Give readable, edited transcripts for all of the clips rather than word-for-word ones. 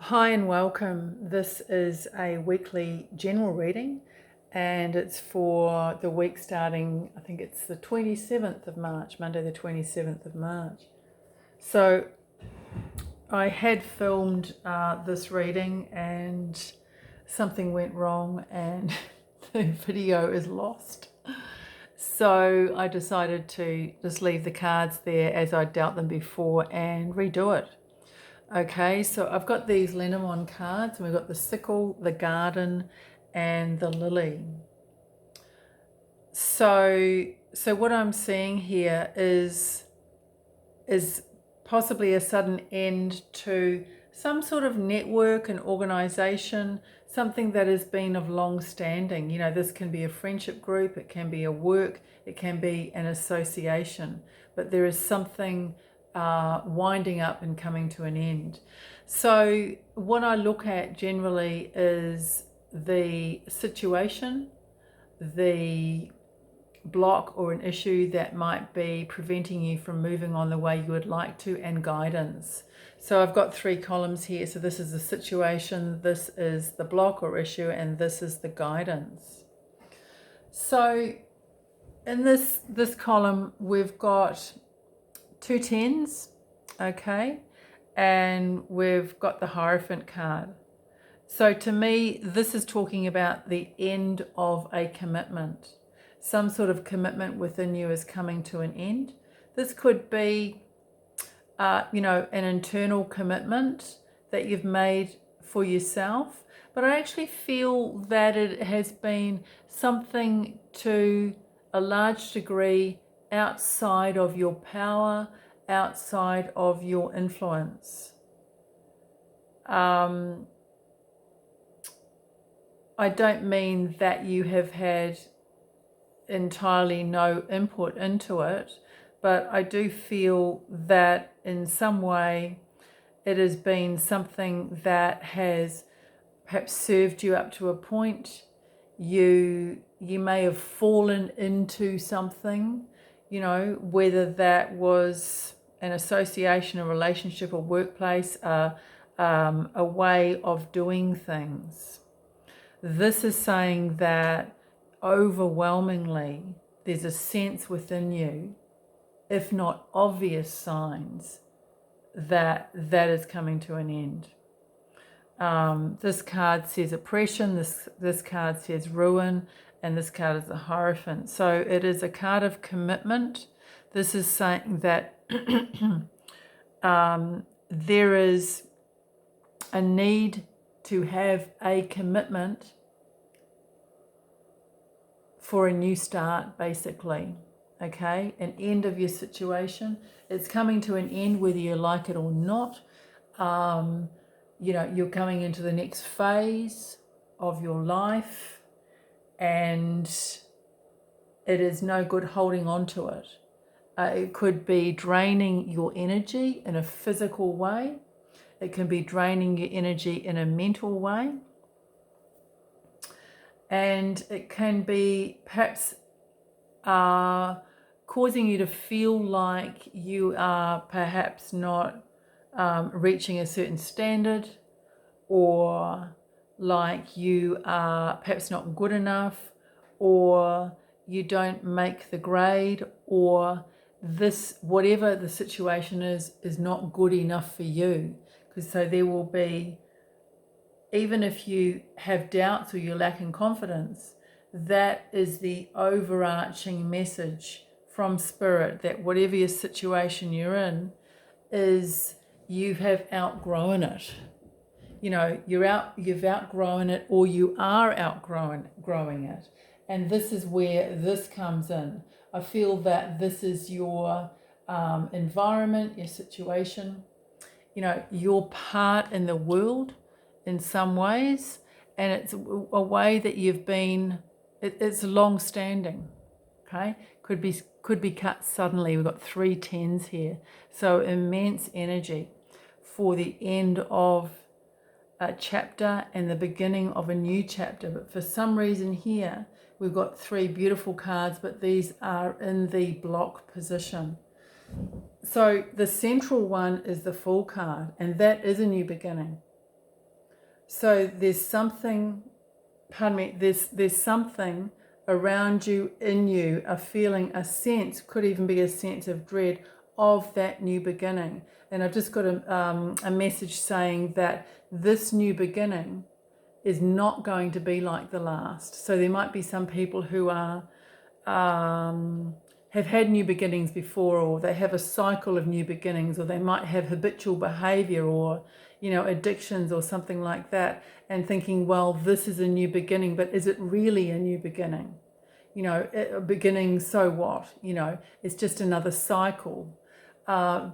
Hi and welcome. This is a weekly general reading and it's for the week starting, I think it's the 27th of March, Monday the 27th of March. So I had filmed this reading and something went wrong and the video is lost. So I decided to just leave the cards there as I dealt them before and redo it. Okay, so I've got these Lenormand cards, and we've got the sickle, the garden, and the lily. So what I'm seeing here is possibly a sudden end to some sort of network and organization, something that has been of long standing. You know, this can be a friendship group, it can be a work, it can be an association, but there is something winding up and coming to an end. So what I look at generally is the situation, the block or an issue that might be preventing you from moving on the way you would like to, and guidance. So I've got three columns here. So this is the situation, this is the block or issue, and this is the guidance. So in this column we've got two tens, okay, and we've got the Hierophant card. So to me, this is talking about the end of a commitment. Some sort of commitment within you is coming to an end. This could be, an internal commitment that you've made for yourself, but I actually feel that it has been something to a large degree outside of your power, outside of your influence. I don't mean that you have had entirely no input into it, but I do feel that in some way it has been something that has perhaps served you up to a point. You may have fallen into something, whether that was an association, a relationship, a workplace, a way of doing things. This is saying that overwhelmingly there's a sense within you, if not obvious signs, that is coming to an end. This card says oppression, this card says ruin, and this card is the Hierophant. So it is a card of commitment. This is saying that there is a need to have a commitment for a new start, basically. Okay, an end of your situation. It's coming to an end whether you like it or not. You're coming into the next phase of your life, and it is no good holding on to it. It could be draining your energy in a physical way. It can be draining your energy in a mental way. And it can be perhaps causing you to feel like you are perhaps not reaching a certain standard, or like you are perhaps not good enough, or you don't make the grade, or this, whatever the situation is not good enough for you. Because so there will be, even if you have doubts or you're lacking confidence, that is the overarching message from Spirit, that whatever your situation you're in is, you have outgrown it. You've outgrown it, or you are growing it. And this is where this comes in. I feel that this is your environment, your situation, your part in the world in some ways, and it's a way that you've been, it's long standing. Okay, could be cut suddenly. We've got three tens here, so immense energy for the end of a chapter and the beginning of a new chapter. But for some reason here we've got three beautiful cards, but these are in the block position. So the central one is the Fool card, and that is a new beginning. So there's something, pardon me, there's something around you, in you, a feeling, a sense, could even be a sense of dread of that new beginning. And I've just got a message saying that this new beginning is not going to be like the last. So there might be some people who are have had new beginnings before, or they have a cycle of new beginnings, or they might have habitual behavior, or addictions or something like that, and thinking, well, this is a new beginning, but is it really a new beginning? A beginning, so what? It's just another cycle.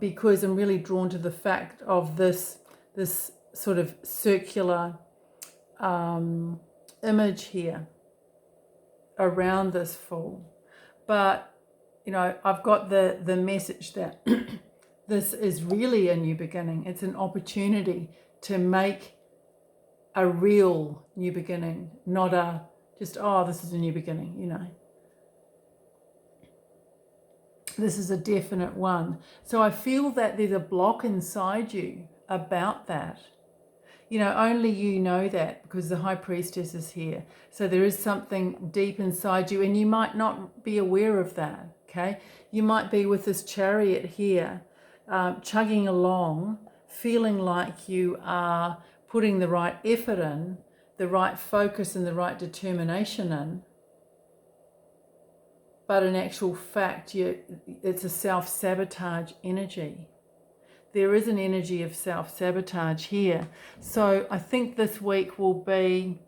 Because I'm really drawn to the fact of this sort of circular image here around this full. But I've got the message that this is really a new beginning. It's an opportunity to make a real new beginning, not a just, oh, this is a new beginning, This is a definite one. So I feel that there's a block inside you about that. Only you know that, because the High Priestess is here. So there is something deep inside you, and you might not be aware of that, okay? You might be with this Chariot here, chugging along, feeling like you are putting the right effort in, the right focus and the right determination in. But in actual fact, it's a self-sabotage energy. There is an energy of self-sabotage here. So I think this week will be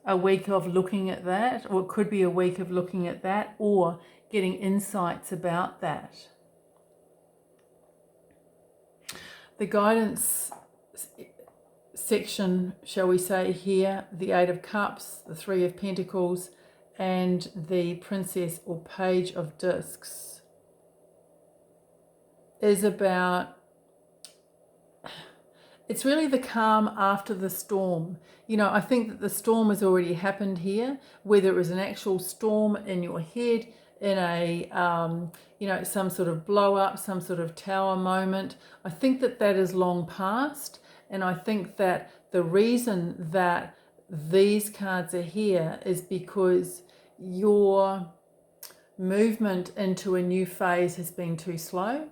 a week of looking at that, or it could be a week of looking at that or getting insights about that. The guidance section, shall we say here, the Eight of Cups, the Three of Pentacles, and the Princess or Page of Discs is about, it's really the calm after the storm. I think that the storm has already happened here, whether it was an actual storm in your head, in a, some sort of blow up, some sort of tower moment. I think that is long past. And I think that the reason that these cards are here is because your movement into a new phase has been too slow.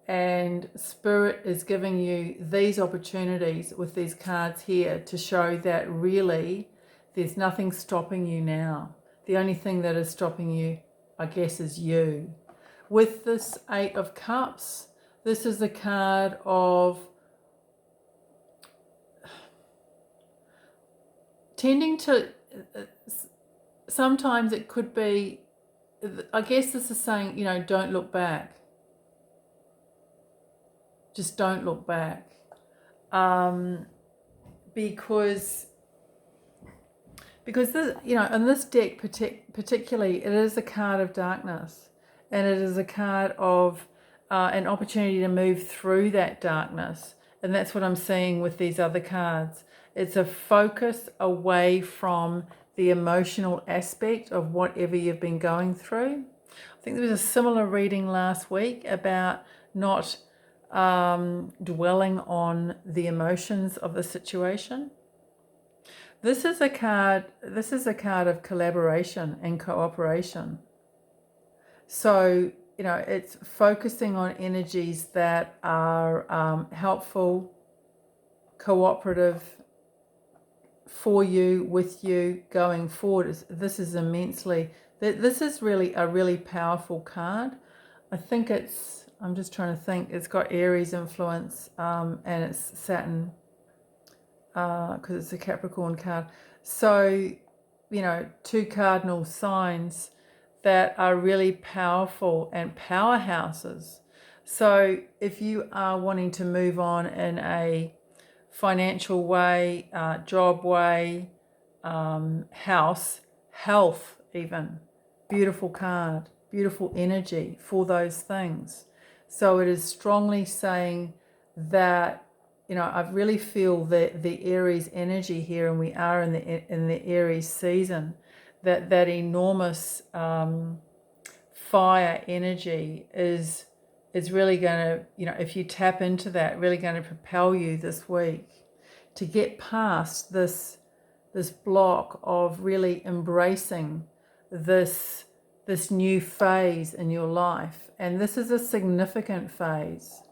And Spirit is giving you these opportunities with these cards here to show that really there's nothing stopping you now. The only thing that is stopping you, I guess, is you. With this Eight of Cups, this is a card of tending to, sometimes it could be, I guess this is saying, don't look back. Just don't look back. Because this, in this deck particularly, it is a card of darkness, and it is a card of an opportunity to move through that darkness. And that's what I'm seeing with these other cards. It's a focus away from the emotional aspect of whatever you've been going through. I think there was a similar reading last week about not dwelling on the emotions of the situation. This is a card of collaboration and cooperation. So, it's focusing on energies that are helpful, cooperative for you, with you going forward. This is really a really powerful card. I think I'm just trying to think, it's got Aries influence, and it's Saturn, because it's a Capricorn card. So, two cardinal signs that are really powerful and powerhouses. So if you are wanting to move on in a financial way, job way, house, health even, beautiful card, beautiful energy for those things. So it is strongly saying that, I really feel the Aries energy here, and we are in the Aries season, that enormous fire energy is really going to, if you tap into that, really going to propel you this week to get past this block of really embracing this new phase in your life. And this is a significant phase.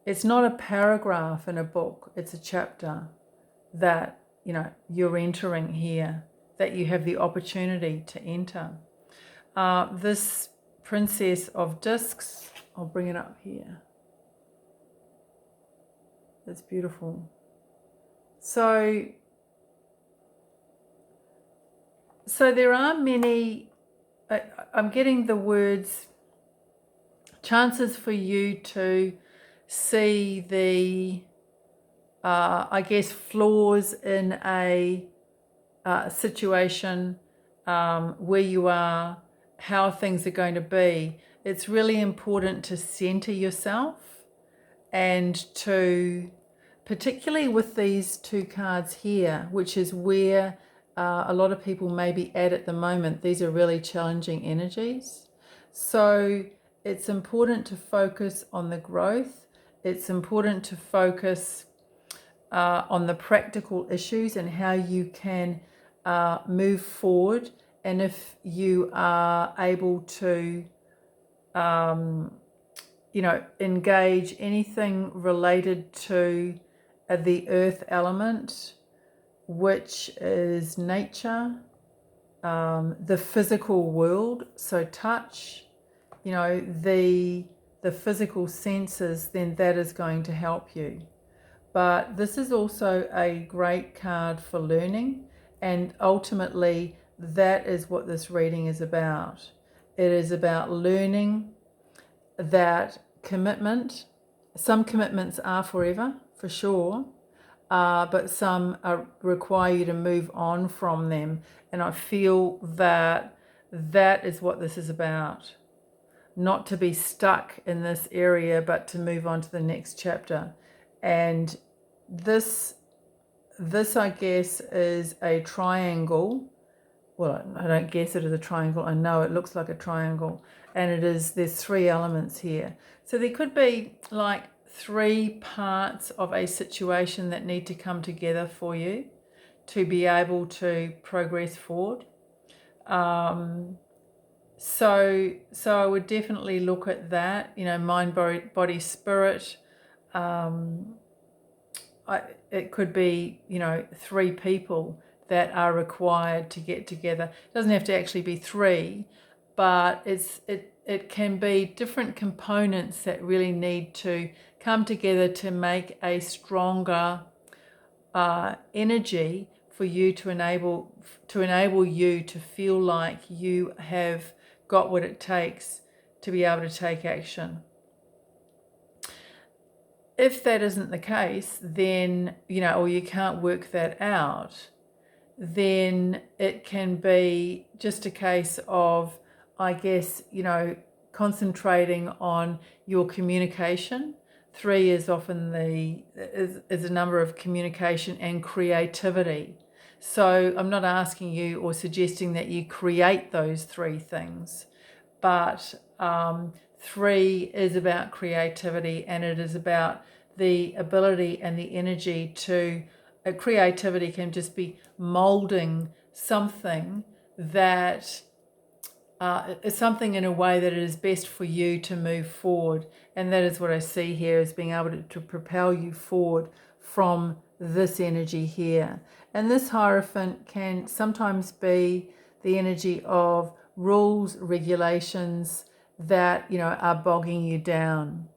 It's not a paragraph in a book, it's a chapter that, you're entering here, that you have the opportunity to enter. This Princess of Discs, I'll bring it up here. It's beautiful. So there are many, I'm getting the words, chances for you to see the, flaws in a situation where you are, how things are going to be. It's really important to center yourself and to, particularly with these two cards here, which is where a lot of people may be at the moment. These are really challenging energies. So it's important to focus on the growth. It's important to focus on the practical issues and how you can move forward. And if you are able to, engage anything related to the earth element, which is nature, the physical world, so touch, the physical senses, then that is going to help you. But this is also a great card for learning, and ultimately that is what this reading is about. It is about learning that commitment. Some commitments are forever, for sure, but some require you to move on from them. And I feel that that is what this is about. Not to be stuck in this area, but to move on to the next chapter. And this I guess is a triangle. Well, I don't guess it is a triangle. I know it looks like a triangle. And there's three elements here. So there could be like three parts of a situation that need to come together for you to be able to progress forward. So I would definitely look at that, mind, body, spirit. It could be, three people that are required to get together. It doesn't have to actually be three, but it can be different components that really need to come together to make a stronger energy for you to enable you to feel like you have got what it takes to be able to take action. If that isn't the case, then, or you can't work that out, then it can be just a case of, I guess, concentrating on your communication. 3 is often is a number of communication and creativity. So I'm not asking you or suggesting that you create those 3 things, but 3 is about creativity, and it is about the ability and the energy to, creativity can just be molding something that is something in a way that it is best for you to move forward. And that is what I see here, as being able to propel you forward from this energy here. And this Hierophant can sometimes be the energy of rules, regulations that, are bogging you down.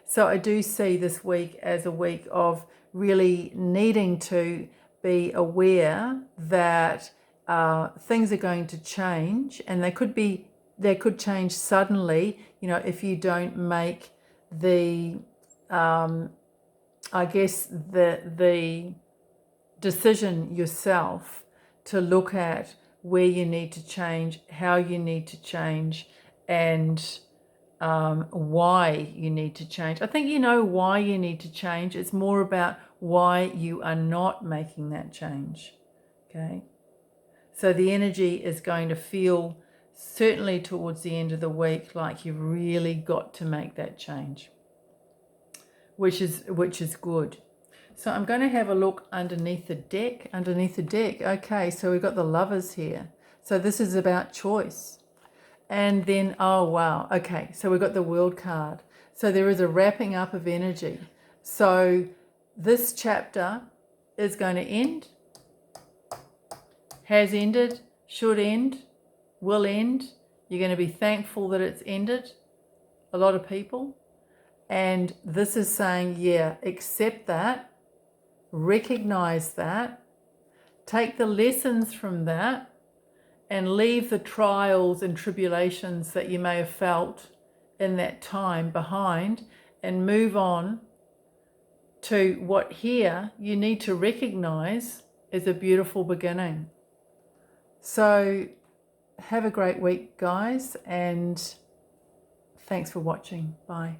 So I do see this week as a week of really needing to be aware that things are going to change, and they could change suddenly, if you don't make the the decision yourself to look at where you need to change, how you need to change, and why you need to change. I think you know why you need to change. It's more about why you are not making that change. Okay. So the energy is going to feel, certainly towards the end of the week, like you've really got to make that change, which is good. So I'm going to have a look underneath the deck. Okay, so we've got the Lovers here. So this is about choice. And then, oh wow, okay, so we've got the World card. So there is a wrapping up of energy. So this chapter is going to end, has ended, should end, will end. You're going to be thankful that it's ended, a lot of people. And this is saying, yeah, accept that, recognize that, take the lessons from that, and leave the trials and tribulations that you may have felt in that time behind, and move on to what here you need to recognize is a beautiful beginning. So have a great week, guys, and thanks for watching. Bye.